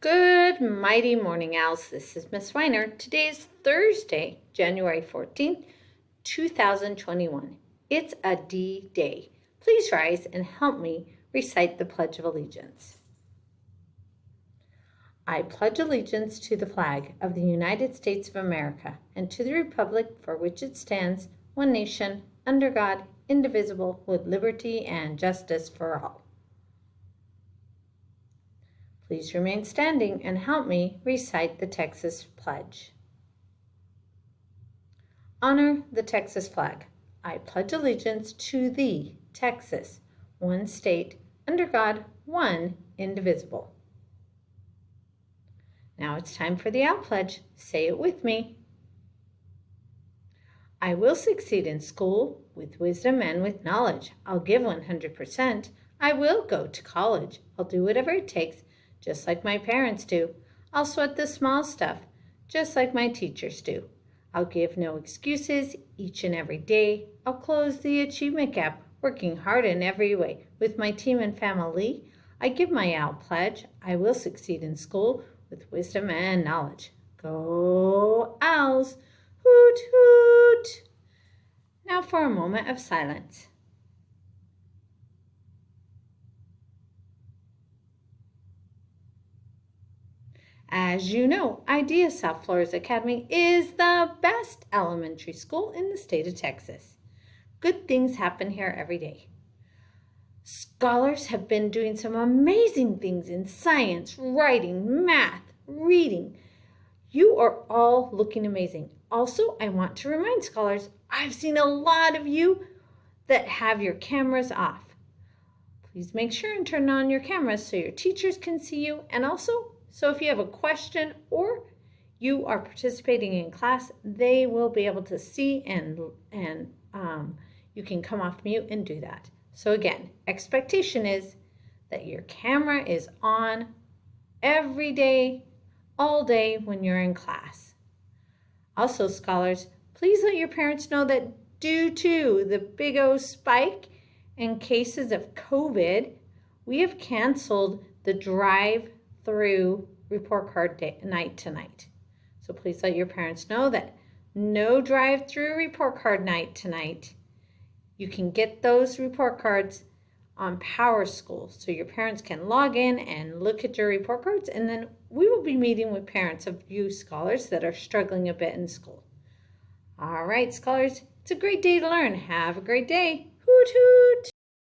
Good mighty morning, owls. This is Miss Weiner. Today is Thursday, January 14th, 2021. It's a D day. Please rise and help me recite the Pledge of Allegiance. I pledge allegiance to the flag of the United States of America and to the republic for which it stands, one nation, under God, indivisible, with liberty and justice for all. Please remain standing and help me recite the Texas Pledge. Honor the Texas flag. I pledge allegiance to thee, Texas, one state, under God, one, indivisible. Now it's time for the Owl Pledge. Say it with me. I will succeed in school with wisdom and with knowledge. I'll give 100%. I will go to college. I'll do whatever it takes, just like my parents do. I'll sweat the small stuff, just like my teachers do. I'll give no excuses each and every day. I'll close the achievement gap, working hard in every way. With my team and family, I give my Owl Pledge. I will succeed in school with wisdom and knowledge. Go Owls! Hoot, hoot! Now for a moment of silence. As you know, Idea South Flores Academy is the best elementary school in the state of Texas. Good things happen here every day. Scholars have been doing some amazing things in science, writing, math, reading. You are all looking amazing. Also, I want to remind scholars, I've seen a lot of you that have your cameras off. Please make sure and turn on your cameras so your teachers can see you, and also so if you have a question or you are participating in class, they will be able to see and you can come off mute and do that. So again, expectation is that your camera is on every day, all day when you're in class. Also, scholars, please let your parents know that due to the big O spike in cases of COVID, we have canceled the drive-through report card night tonight. So please let your parents know that no drive-through report card night tonight. You can get those report cards on Power School, so your parents can log in and look at your report cards, and then we will be meeting with parents of you scholars that are struggling a bit in school. All right, scholars, it's a great day to learn. Have a great day. Hoot, hoot.